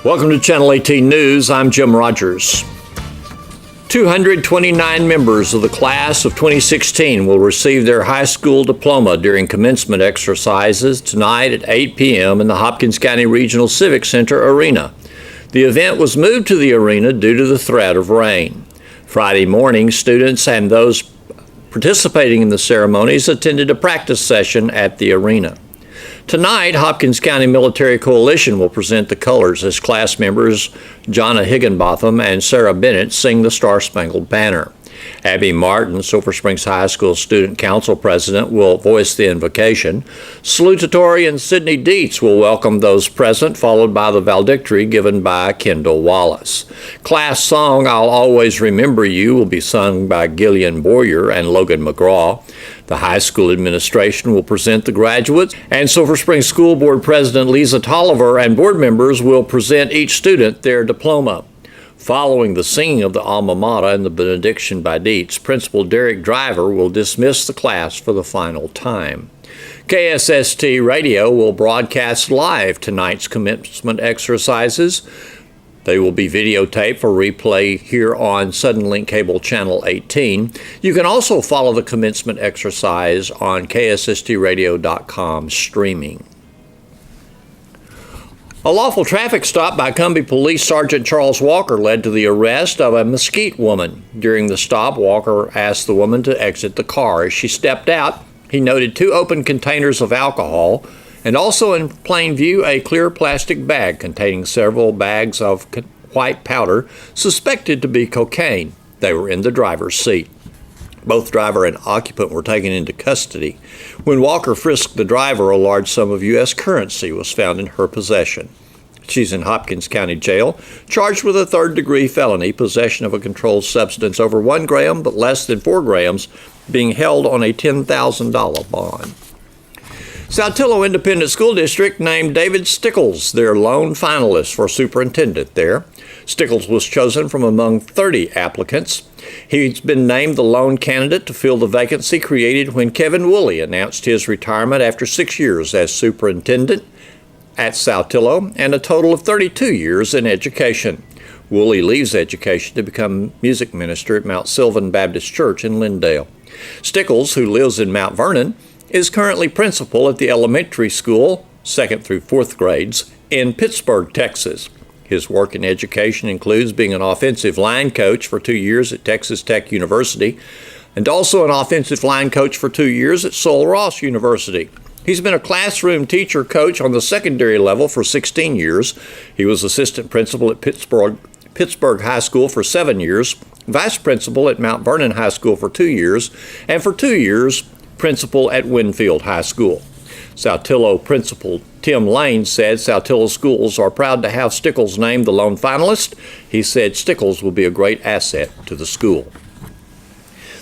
Welcome to Channel 18 News. I'm Jim Rogers. 229 members of the class of 2016 will receive their high school diploma during commencement exercises tonight at 8 p.m. in the Hopkins County Regional Civic Center Arena. The event was moved to the arena due to the threat of rain. Friday morning, students and those participating in the ceremonies attended a practice session at the arena. Tonight, Hopkins County Military Coalition will present the colors as class members Jonna Higginbotham and Sarah Bennett sing the Star-Spangled Banner. Abby Martin, Sulphur Springs High School Student Council President, will voice the invocation. Salutatorian Sidney Dietz will welcome those present, followed by the valedictory given by Kendall Wallace. Class song I'll Always Remember You will be sung by Gillian Boyer and Logan McGraw. The high school administration will present the graduates, and Sulphur Springs School Board President Lisa Tolliver and board members will present each student their diploma. Following the singing of the alma mater and the benediction by Dietz, Principal Derek Driver will dismiss the class for the final time. KSST Radio will broadcast live tonight's commencement exercises. They will be videotaped for replay here on Suddenlink Cable Channel 18. You can also follow the commencement exercise on KSSTradio.com streaming. A lawful traffic stop by Cumbie Police Sergeant Charles Walker led to the arrest of a Mesquite woman. During the stop, Walker asked the woman to exit the car. As she stepped out, he noted 2 open containers of alcohol and also in plain view a clear plastic bag containing several bags of white powder suspected to be cocaine. They were in the driver's seat. Both driver and occupant were taken into custody. When Walker frisked the driver, a large sum of U.S. currency was found in her possession. She's in Hopkins County Jail, charged with a third-degree felony, possession of a controlled substance over 1 gram but less than 4 grams, being held on a $10,000 bond. Saltillo Independent School District named David Stickles their lone finalist for superintendent there. Stickles was chosen from among 30 applicants. He's been named the lone candidate to fill the vacancy created when Kevin Woolley announced his retirement after 6 years as superintendent at Saltillo and a total of 32 years in education. Woolley leaves education to become music minister at Mount Sylvan Baptist Church in Lindale. Stickles, who lives in Mount Vernon, is currently principal at the elementary school, 2nd through 4th grades, in Pittsburgh, Texas. His work in education includes being an offensive line coach for 2 years at Texas Tech University and also an offensive line coach for 2 years at Sul Ross University. He's been a classroom teacher coach on the secondary level for 16 years. He was assistant principal at Pittsburgh High School for 7 years, vice principal at Mount Vernon High School for 2 years, and for 2 years, principal at Winfield High School. Saltillo Principal Tim Lane said Saltillo schools are proud to have Stickles named the lone finalist. He said Stickles will be a great asset to the school.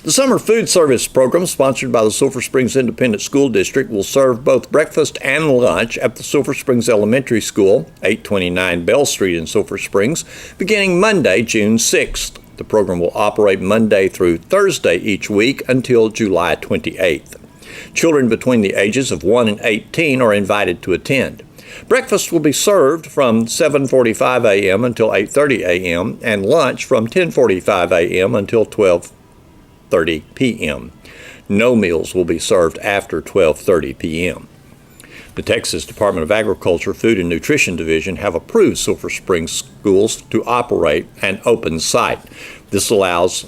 The summer food service program sponsored by the Sulphur Springs Independent School District will serve both breakfast and lunch at the Sulphur Springs Elementary School, 829 Bell Street in Sulphur Springs, beginning Monday, June 6th. The program will operate Monday through Thursday each week until July 28th. Children between the ages of 1 and 18 are invited to attend. Breakfast will be served from 7:45 a.m. until 8:30 a.m. and lunch from 10:45 a.m. until 12:30 p.m. No meals will be served after 12:30 p.m. The Texas Department of Agriculture Food and Nutrition Division have approved Sulphur Springs schools to operate an open site. This allows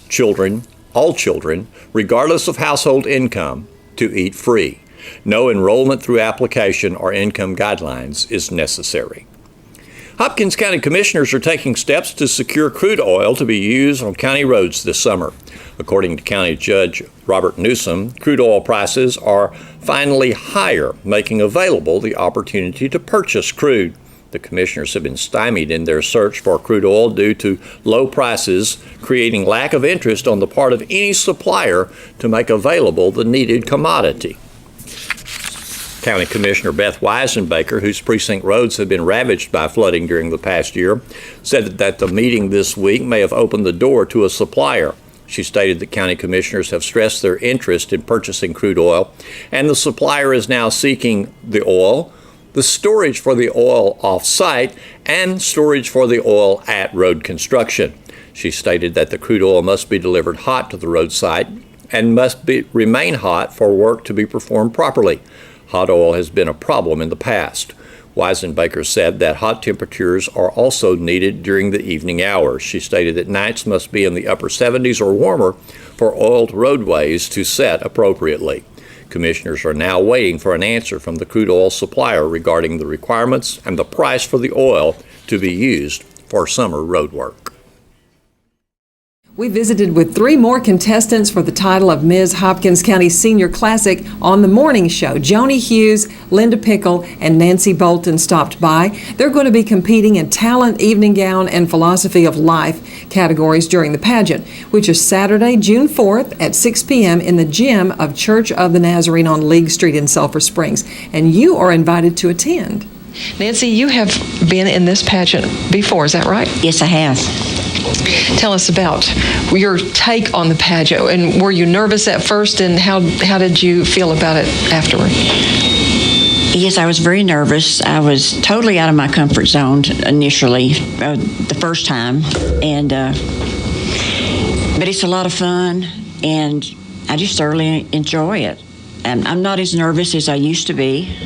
all children, regardless of household income, to eat free. No enrollment through application or income guidelines is necessary. Hopkins County Commissioners are taking steps to secure crude oil to be used on county roads this summer. According to County Judge Robert Newsom, crude oil prices are finally higher, making available the opportunity to purchase crude. The commissioners have been stymied in their search for crude oil due to low prices, creating lack of interest on the part of any supplier to make available the needed commodity. County Commissioner Beth Weisenbaker, whose precinct roads have been ravaged by flooding during the past year, said that the meeting this week may have opened the door to a supplier. She stated that county commissioners have stressed their interest in purchasing crude oil, and the supplier is now seeking the oil, the storage for the oil off-site, and storage for the oil at road construction. She stated that the crude oil must be delivered hot to the road site and must remain hot for work to be performed properly. Hot oil has been a problem in the past. Weisenbaker said that hot temperatures are also needed during the evening hours. She stated that nights must be in the upper 70s or warmer for oiled roadways to set appropriately. Commissioners are now waiting for an answer from the crude oil supplier regarding the requirements and the price for the oil to be used for summer road work. We visited with 3 more contestants for the title of Ms. Hopkins County Senior Classic on the morning show. Joni Hughes, Linda Pickle, and Nancy Bolton stopped by. They're going to be competing in talent, evening gown, and philosophy of life categories during the pageant, which is Saturday, June 4th at 6 p.m. in the gym of Church of the Nazarene on League Street in Sulphur Springs. And you are invited to attend. Nancy, you have been in this pageant before, is that right? Yes, I have. Tell us about your take on the pageant, and were you nervous at first, and how did you feel about it afterward? Yes, I was very nervous. I was totally out of my comfort zone initially, the first time, and but it's a lot of fun, and I just thoroughly enjoy it. And I'm not as nervous as I used to be.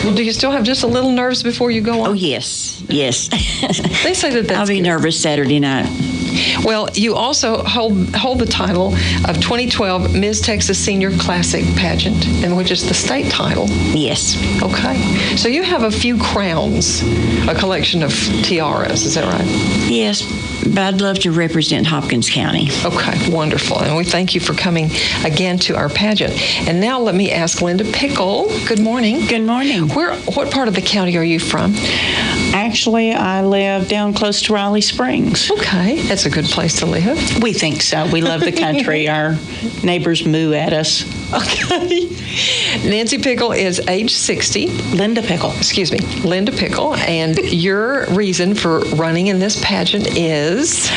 Well, do you still have just a little nerves before you go on? Oh, yes. They say that that's I'll be good. nervous Saturday night. Well, you also hold the title of 2012 Ms. Texas Senior Classic Pageant, and which is the state title. Yes. Okay. So you have a few crowns, a collection of tiaras, is that right? Yes, but I'd love to represent Hopkins County. Okay, wonderful. And we thank you for coming again to our pageant. And now let me ask Linda Pickle. Good morning. Good morning. What part of the county are you from? Actually, I live down close to Riley Springs. Okay, that's a good place to live. We think so. We love the country. Our neighbors moo at us. Okay. Nancy Pickle is age 60. Linda Pickle. Excuse me, Linda Pickle. And your reason for running in this pageant is?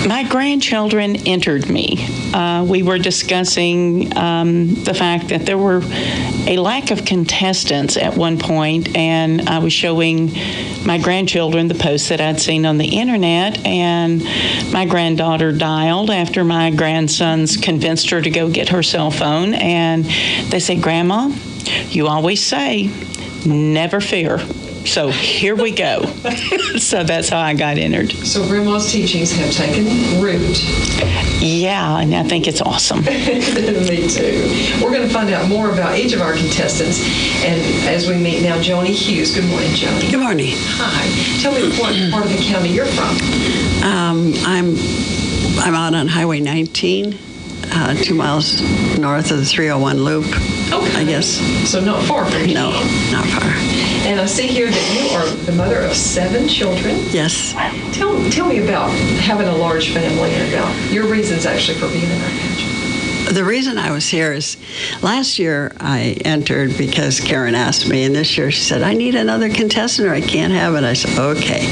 My grandchildren entered me. We were discussing the fact that there were a lack of contestants at one point, and I was showing my grandchildren the posts that I'd seen on the internet, and my granddaughter dialed after my grandsons convinced her to go get her cell phone, and they said, "Grandma, you always say, never fear." So here we go. So that's how I got entered. So Grandma's teachings have taken root. Yeah, and I think it's awesome. Me too. We're going to find out more about each of our contestants. And as we meet now, Joni Hughes. Good morning, Joni. Good morning. Hi. Tell me what part of the county you're from. I'm out on Highway 19, 2 miles north of the 301 loop. Okay. I guess. So not far from you. No, not far. And I see here that you are the mother of 7 children. Yes. Tell me about having a large family and about your reasons actually for being in our pageant. The reason I was here is last year I entered because Karen asked me, and this year she said, "I need another contestant or I can't have it." I said, "Okay."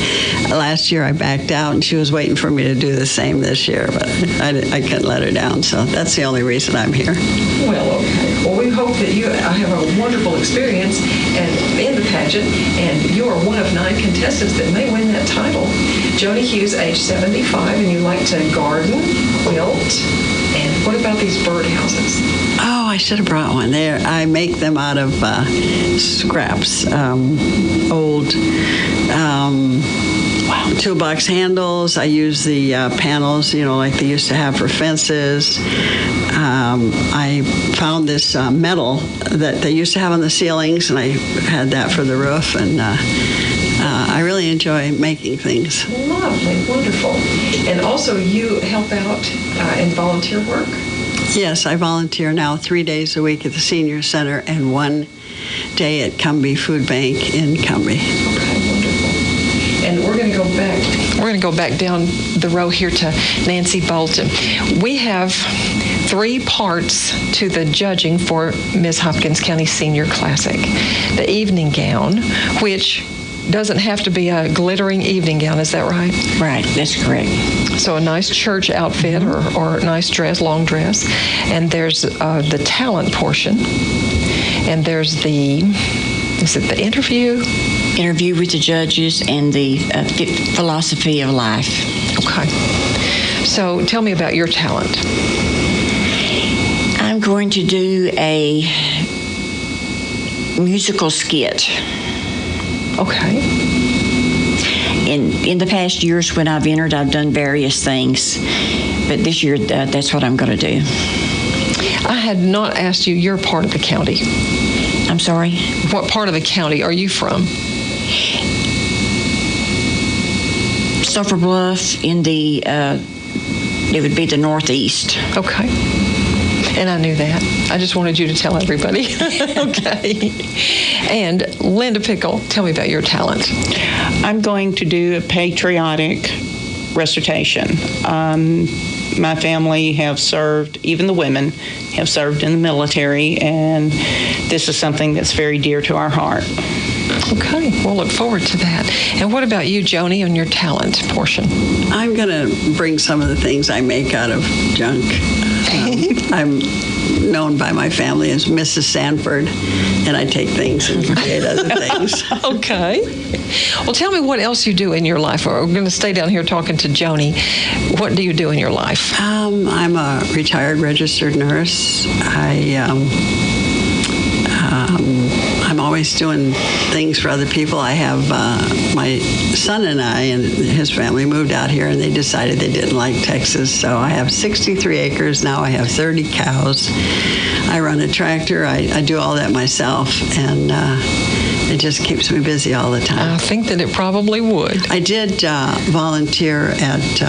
Last year I backed out, and she was waiting for me to do the same this year, but I couldn't let her down, so that's the only reason I'm here. Well, okay. Well, we hope that you have a wonderful experience in the pageant, and you are one of 9 contestants that may win that title. Joni Hughes, age 75, and you like to garden, quilt, and what about these birdhouses? Oh, I should have brought one. I make them out of scraps, old toolbox handles. I use the panels, like they used to have for fences. I found this metal that they used to have on the ceilings, and I had that for the roof, and I really enjoy making things. Lovely, wonderful. And also you help out in volunteer work? Yes, I volunteer now 3 days a week at the Senior Center and 1 day at Cumbie Food Bank in Cumbie. Okay, wonderful. And we're going to go back. We're going to go back down the row here to Nancy Bolton. We have 3 parts to the judging for Ms. Hopkins County Senior Classic. The evening gown, which doesn't have to be a glittering evening gown, is that right? Right, that's correct. So a nice church outfit or a nice dress, long dress. And there's the talent portion. And there's the interview? interview with the judges, and the philosophy of life. Okay. So tell me about your talent. I'm going to do a musical skit. Okay. In the past years when I've entered, I've done various things, but this year that's what I'm going to do. I had not asked you your part of the county. I'm sorry? What part of the county are you from? Sulphur Bluff in the, it would be the northeast. Okay. And I knew that. I just wanted you to tell everybody. Okay. And Linda Pickle, tell me about your talent. I'm going to do a patriotic recitation. My family have served, even the women have served in the military, and this is something that's very dear to our heart. Okay, we'll look forward to that. And what about you, Joni, and your talent portion? I'm going to bring some of the things I make out of junk. I'm known by my family as Mrs. Sanford, and I take things and create other things. Okay. Well, tell me what else you do in your life. We're going to stay down here talking to Joni. What do you do in your life? I'm a retired registered nurse. I'm always doing things for other people. I have my son and I and his family moved out here, and they decided they didn't like Texas. So I have 63 acres now. I have 30 cows. I run a tractor. I do all that myself, and it just keeps me busy all the time. I think that it probably would. I did volunteer at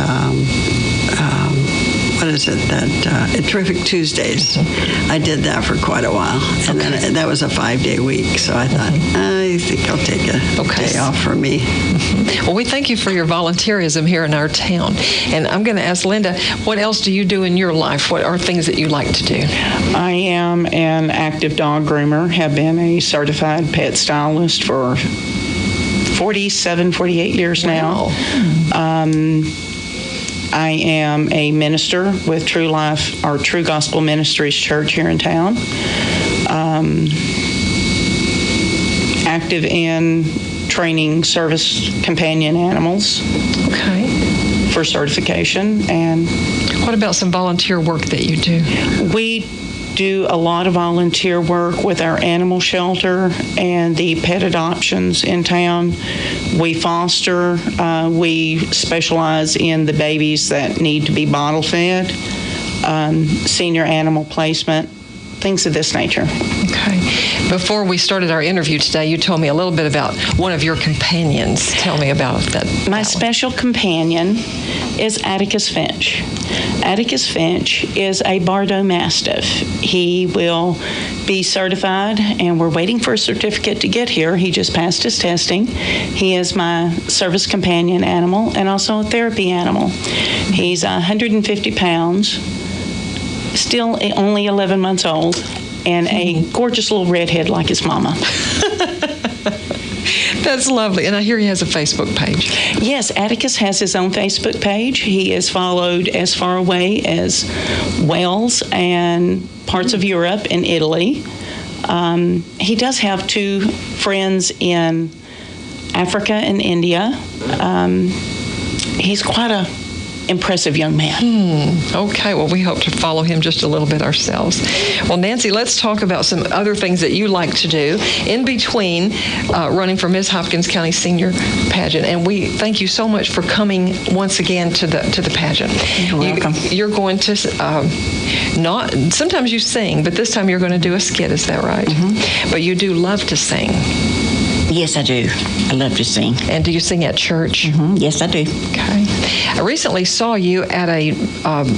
at Terrific Tuesdays. I did that for quite a while, and then that was a 5-day week. So I thought, I think I'll take a day off for me. Well, we thank you for your volunteerism here in our town. And I'm going to ask Linda, what else do you do in your life? What are things that you like to do? I am an active dog groomer, have been a certified pet stylist for 48 years now. I am a minister with True Life, or True Gospel Ministries Church here in town. Active in training service companion animals. Okay. For certification. And what about some volunteer work that you do? We do a lot of volunteer work with our animal shelter and the pet adoptions in town. We foster, we specialize in the babies that need to be bottle fed, senior animal placement, things of this nature. Okay. Before we started our interview today, you told me a little bit about one of your companions. Tell me about that. My special companion is Atticus Finch. Atticus Finch is a Bordeaux Mastiff. He will be certified, and we're waiting for a certificate to get here. He just passed his testing. He is my service companion animal and also a therapy animal. He's 150 pounds, still only 11 months old, and a gorgeous little redhead like his mama. That's lovely. And I hear he has a Facebook page. Yes, Atticus has his own Facebook page. He is followed as far away as Wales and parts of Europe and Italy. He does have 2 friends in Africa and India. He's quite a impressive young man. Okay, well, we hope to follow him just a little bit ourselves. Well, Nancy, let's talk about some other things that you like to do in between running for Miss Hopkins County Senior Pageant. And we thank you so much for coming once again to the pageant. You're welcome. You're going to sometimes you sing, but this time you're going to do a skit. Is that right? Mm-hmm. But you do love to sing. Yes, I do. I love to sing. And do you sing at church? Mm-hmm. Yes, I do. Okay. I recently saw you at a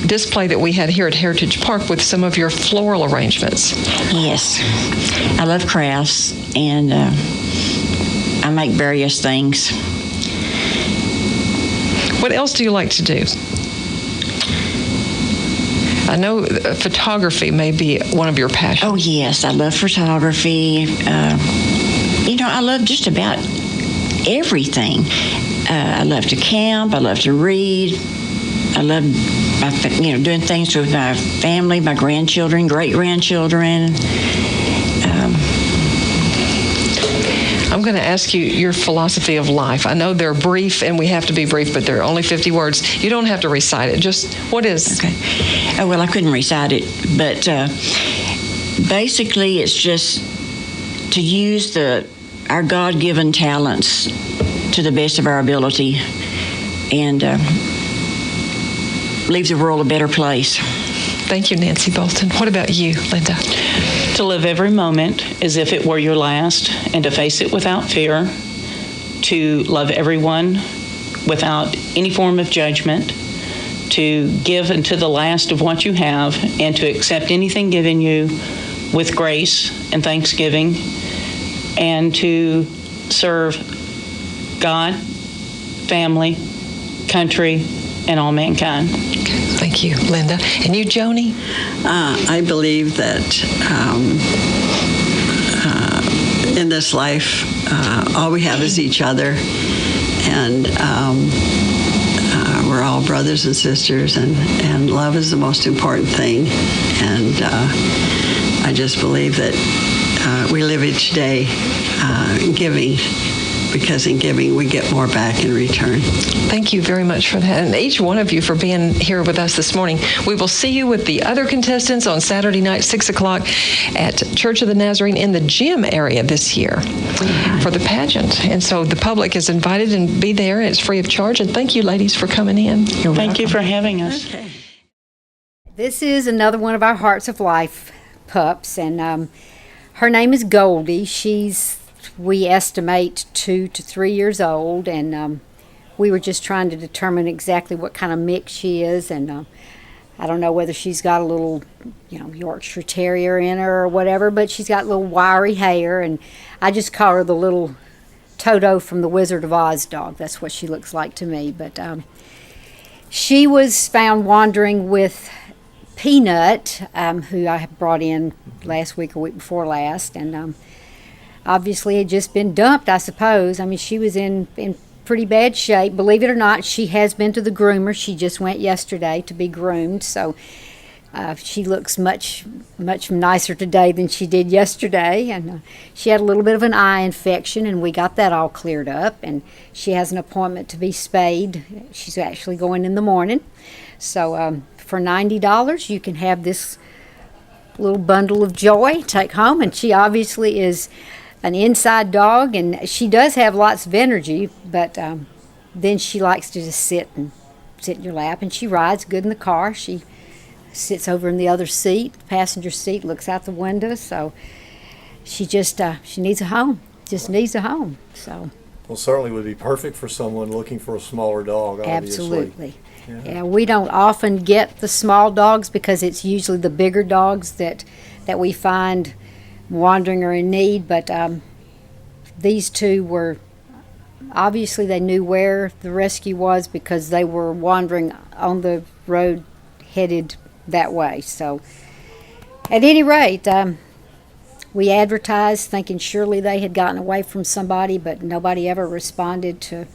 display that we had here at Heritage Park with some of your floral arrangements. Yes. I love crafts, and I make various things. What else do you like to do? I know photography may be one of your passions. Oh, yes. I love photography. I love just about everything. I love to camp. I love to read. I love, doing things with my family, my grandchildren, great-grandchildren. I'm going to ask you your philosophy of life. I know they're brief, and we have to be brief, but they're only 50 words. You don't have to recite it. Just what is? Okay. Oh, well, I couldn't recite it, but basically, it's just to use our God-given talents to the best of our ability, and leave the world a better place. Thank you, Nancy Bolton. What about you, Linda? To live every moment as if it were your last, and to face it without fear, to love everyone without any form of judgment, to give unto the last of what you have, and to accept anything given you with grace and thanksgiving, and to serve God, family, country, and all mankind. Thank you, Linda. And you, Joni? I believe that in this life, all we have is each other, and we're all brothers and sisters, and love is the most important thing. And I just believe that we live each day giving, because in giving we get more back in return. Thank you very much for that, and each one of you for being here with us this morning. We will see you with the other contestants on Saturday night, 6 o'clock at Church of the Nazarene in the gym area this year for the pageant. And so the public is invited, and be there. It's free of charge. And thank you, ladies, for coming in. Thank you for having us. Okay. This is another one of our Hearts of Life pups, and her name is Goldie. We estimate 2 to 3 years old, and we were just trying to determine exactly what kind of mix she is, and I don't know whether she's got a little, Yorkshire Terrier in her or whatever, but she's got little wiry hair, and I just call her the little Toto from the Wizard of Oz dog. That's what she looks like to me. But she was found wandering with Peanut, who I brought in last week or week before last, and obviously had just been dumped, I suppose. I mean, she was in pretty bad shape. Believe it or not, she has been to the groomer. She just went yesterday to be groomed, so she looks much nicer today than she did yesterday. And she had a little bit of an eye infection, and we got that all cleared up. And she has an appointment to be spayed. She's actually going in the morning. So for $90, you can have this little bundle of joy take home. And she obviously is an inside dog, and she does have lots of energy, but then she likes to just sit in your lap, and she rides good in the car. She sits over in the other seat, the passenger seat, looks out the window, so she just she needs a home, needs a home. So well, certainly would be perfect for someone looking for a smaller dog, obviously. Absolutely. Yeah, we don't often get the small dogs because it's usually the bigger dogs that we find wandering or in need, but these two were, obviously they knew where the rescue was because they were wandering on the road headed that way. So at any rate, we advertised thinking surely they had gotten away from somebody, but nobody ever responded to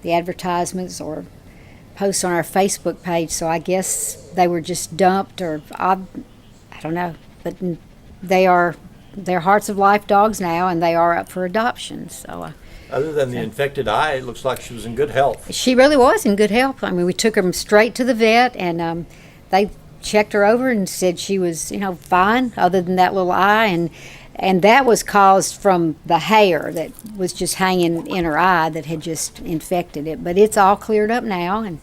the advertisements or posts on our Facebook page, so I guess they were just dumped, or I don't know, but they're Hearts of Life dogs now, and they are up for adoption. So other than the infected eye, it looks like she was in good health. She really was in good health. I mean, we took her straight to the vet, and they checked her over and said she was, fine, other than that little eye, and that was caused from the hair that was just hanging in her eye that had just infected it. But it's all cleared up now, and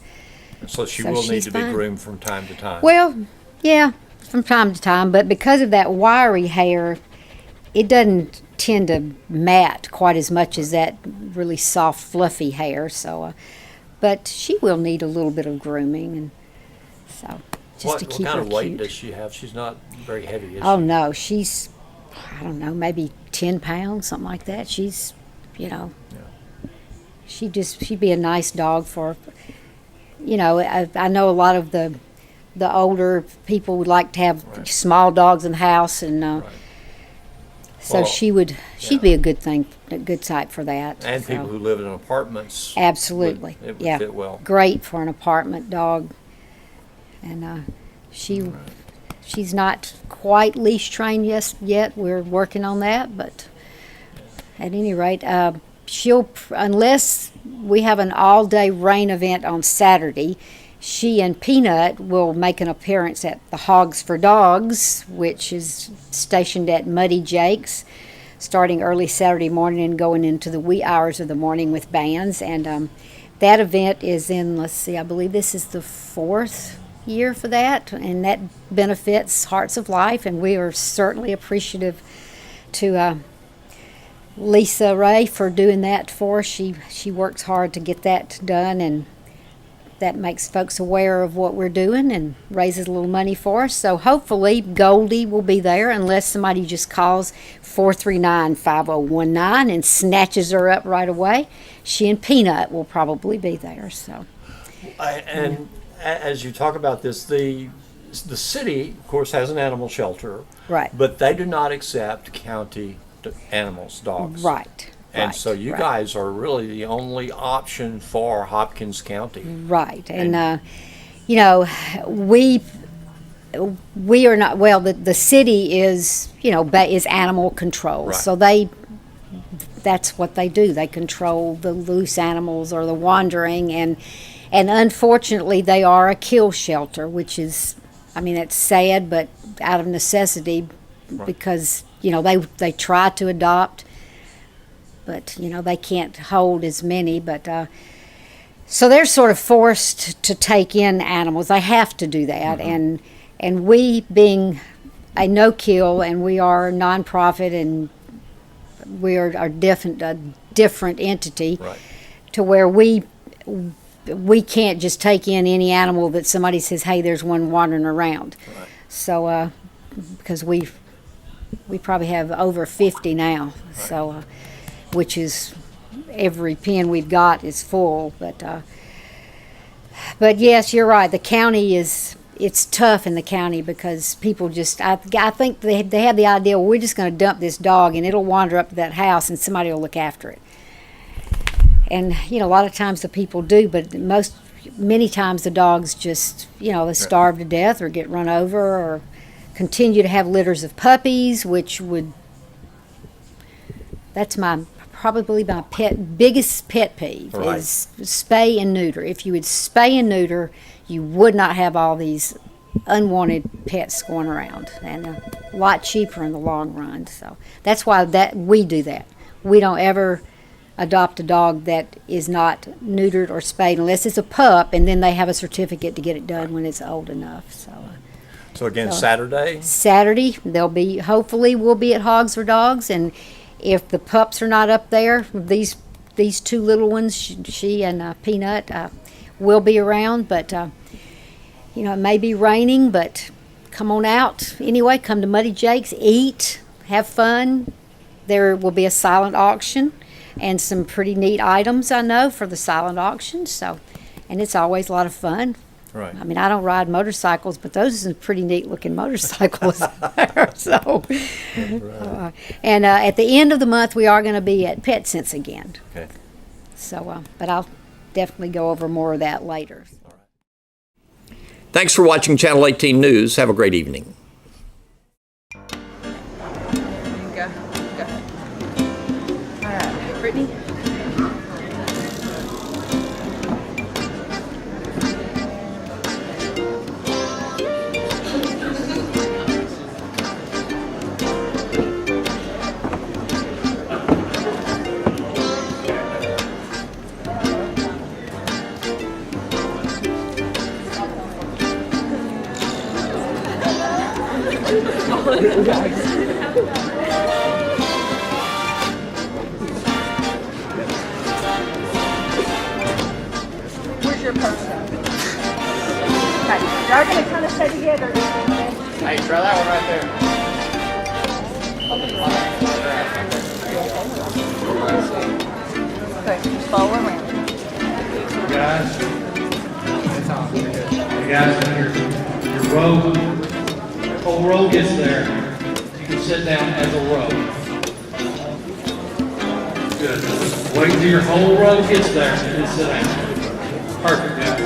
so she will need to be groomed from time to time. Well, yeah, from time to time, but because of that wiry hair, it doesn't tend to mat quite as much as that really soft, fluffy hair. So, but she will need a little bit of grooming, and so just to keep her cute. What kind of weight does she have? She's not very heavy, is she? Oh no, she's, I don't know, maybe 10 pounds, something like that. She's, she'd be a nice dog for, I know a lot of the older people would like to have small dogs in the house, and so she'd be a good site for that. And people who live in apartments. Absolutely, it would fit well. Great for an apartment dog, and she's not quite leash trained yet. We're working on that, but at any rate, unless we have an all-day rain event on Saturday, she and Peanut will make an appearance at the Hogs for Dogs, which is stationed at Muddy Jake's, starting early Saturday morning and going into the wee hours of the morning with bands. And that event is in, let's see, I believe this is the 4th year for that, and that benefits Hearts of Life, and we are certainly appreciative to Lisa Ray for doing that for us. She works hard to get that done, and that makes folks aware of what we're doing and raises a little money for us. So hopefully Goldie will be there, unless somebody just calls 439-5019 and snatches her up right away. She and Peanut will probably be there. So, And as you talk about this, the city, of course, has an animal shelter, right, but they do not accept county animals, dogs. Right. And right, so you right. guys are really the only option for Hopkins County. Right. And you know, we are not, well, the city is, you know, is animal control. Right. So that's what they do. They control the loose animals or the wandering, and unfortunately they are a kill shelter, which is, I mean, it's sad, but out of necessity, Right. because, you know, they try to adopt, but, you know, they can't hold as many, but so they're sort of forced to take in animals. They have to do that. Mm-hmm. And we, being a no-kill, and we are a nonprofit, and we are a different entity, Right. to where we can't just take in any animal that somebody says, hey, there's one wandering around. Right. So because we probably have over 50 now, so which is, every pen we've got is full. But yes, you're right. The county it's tough in the county, because people just, I think they have the idea, well, we're just going to dump this dog and it'll wander up to that house and somebody will look after it. And, you know, a lot of times the people do, but many times the dogs just, you know, they starve to death or get run over, or continue to have litters of puppies, which that's probably my biggest pet peeve, Right. is spay and neuter. If you would spay and neuter, you would not have all these unwanted pets going around, and a lot cheaper in the long run. So that's why we do that. We don't ever adopt a dog that is not neutered or spayed, unless it's a pup, and then they have a certificate to get it done when it's old enough. So again, Saturday? Saturday, hopefully we'll be at Hogs for Dogs, and if the pups are not up there, these two little ones, she and Peanut, will be around. But you know, it may be raining, but come on out anyway. Come to Muddy Jake's, eat, have fun. There will be a silent auction and some pretty neat items, I know, for the silent auction. So, and it's always a lot of fun. Right. I mean, I don't ride motorcycles, but those are some pretty neat looking motorcycles there. So, and at the end of the month, we are going to be at Pet Sense again. Okay. So, but I'll definitely go over more of that later. Thanks for watching Channel 18 News. Have a great evening. Go. All right, Brittany. Where's your purse? Okay, y'all gonna kind of stay together. Hey, try that one right there. Okay, just follow around. Guys, hey guys, your row, whole row gets there. You can sit down as a row. Good. Wait till your whole row gets there and then sit down. Perfect, guys.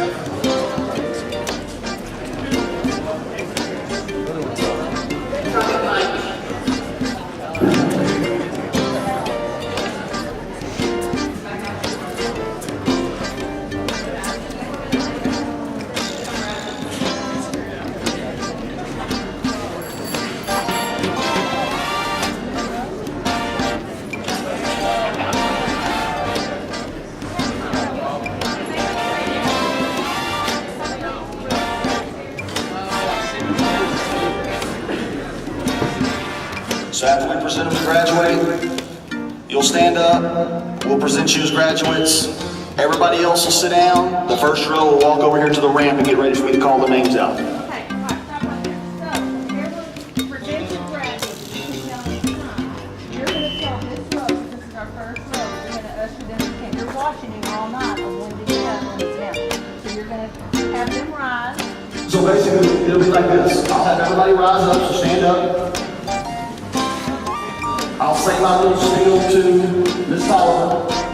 So after we present them to graduate, you'll stand up, we'll present you as graduates. Everybody else will sit down. The first row will walk over here to the ramp and get ready for me to call the names out. Okay, all right, stop right there. So, here we're presenting graduates. You can tell them the time. You're going to tell this row, this is our first row. You're going to usher them to camp. You're watching him all night on when to get up, when it's down. So you're going to have them rise. So basically, it'll be like this. I'll have everybody rise up, so stand up. I'll say my little spiel to Miss Sulphur.